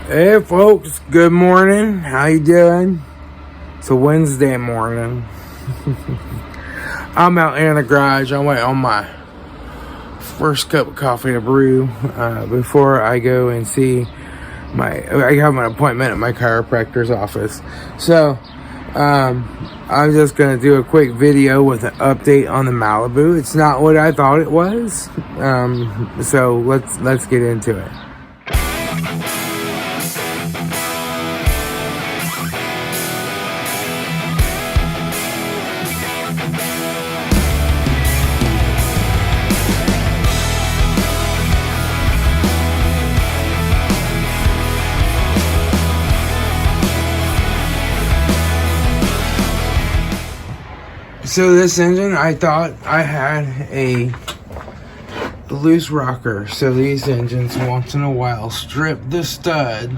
Hey folks, good morning. How you doing? It's a Wednesday morning. I'm out in the garage. I'm waiting on my first cup of coffee to brew before I go and see I have an appointment at my chiropractor's office. So I'm just gonna do a quick video with an update on the Malibu. It's not what I thought it was. So let's get into it. So this engine, I thought I had a loose rocker. So these engines, once in a while, strip the stud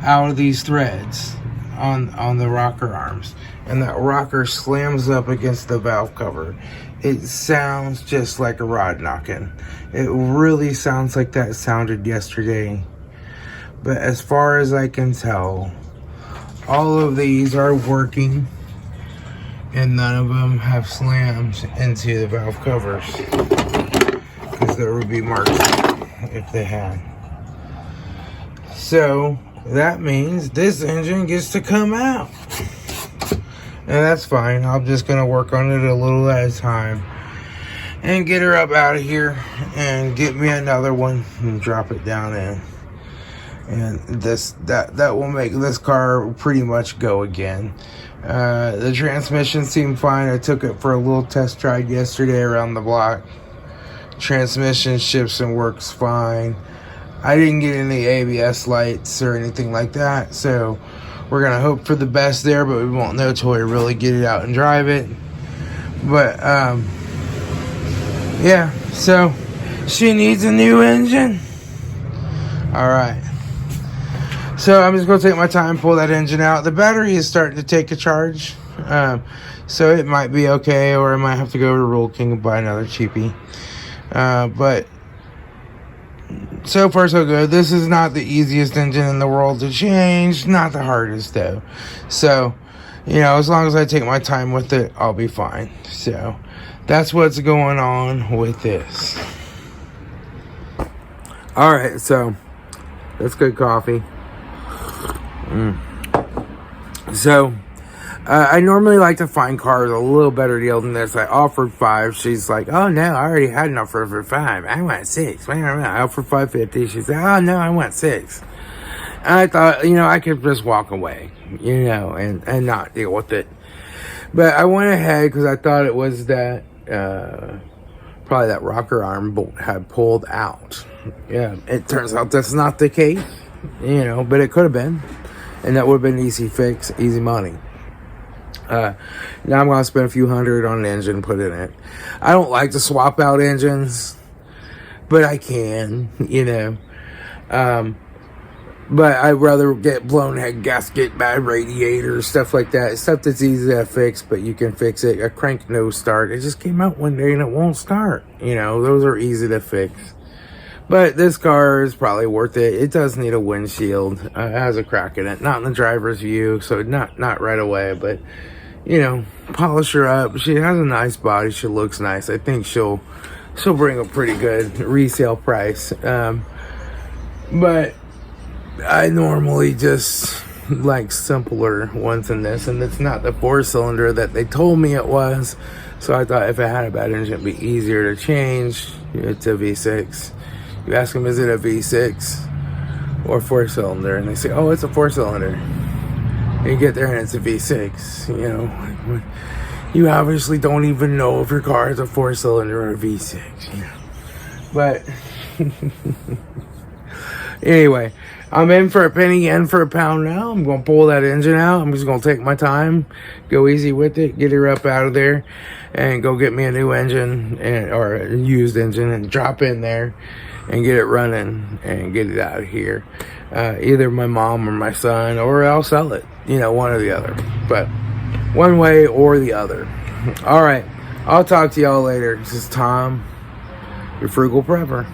out of these threads on the rocker arms. And that rocker slams up against the valve cover. It sounds just like a rod knocking. It really sounds like that sounded yesterday. But as far as I can tell, all of these are working. And none of them have slammed into the valve covers, because there would be marks if they had. So that means this engine gets to come out, and that's fine. I'm just gonna work on it a little at a time and get her up out of here and get me another one and drop it down in. And that will make this car pretty much go again. The transmission seemed fine. I took it for a little test ride yesterday around the block. Transmission shifts and works fine. I didn't get any ABS lights or anything like that, so we're gonna hope for the best there, but we won't know till we really get it out and drive it. But yeah, so she needs a new engine. All right. So I'm just going to take my time, pull that engine out. The battery is starting to take a charge. So it might be okay, or I might have to go to Rural King and buy another cheapie. But so far so good. This is not the easiest engine in the world to change. Not the hardest though. So, you know, as long as I take my time with it, I'll be fine. So that's what's going on with this. Alright, so that's good coffee. So I normally like to find cars a little better deal than this. I offered 5. She's like, oh no, I already had an offer for 5. I want 6. I offered $550. She said, oh no, I want 6. And I thought, you know, I could just walk away, you know, and not deal with it. But I went ahead because I thought it was that probably that rocker arm bolt had pulled out. Yeah, it turns out that's not the case, you know, but it could have been. And that would have been an easy fix, easy money. Now I'm going to spend a few hundred on an engine, put in it. I don't like to swap out engines, but I can, you know. But I'd rather get blown head gasket, bad radiators, stuff like that. Stuff that's easy to fix, but you can fix it. A crank no start. It just came out one day and it won't start. You know, those are easy to fix. But this car is probably worth it. It does need a windshield. It has a crack in it. Not in the driver's view, so not right away. But, you know, polish her up. She has a nice body. She looks nice. I think she'll bring a pretty good resale price. But I normally just like simpler ones than this. And it's not the 4-cylinder that they told me it was. So I thought if it had a bad engine, it'd be easier to change. It's a V6. You ask them, is it a V6 or 4-cylinder? And they say, oh, it's a 4-cylinder. And you get there and it's a V6. You know, you obviously don't even know if your car is a 4-cylinder or a V6. You know? But anyway, I'm in for a penny, in for a pound now. I'm going to pull that engine out. I'm just going to take my time, go easy with it, get her up out of there, and go get me a new engine or a used engine and drop in there and get it running and get it out of here. Either my mom or my son, or I'll sell it. You know, one or the other. But one way or the other. All right. I'll talk to y'all later. This is Tom, your Frugal Prepper.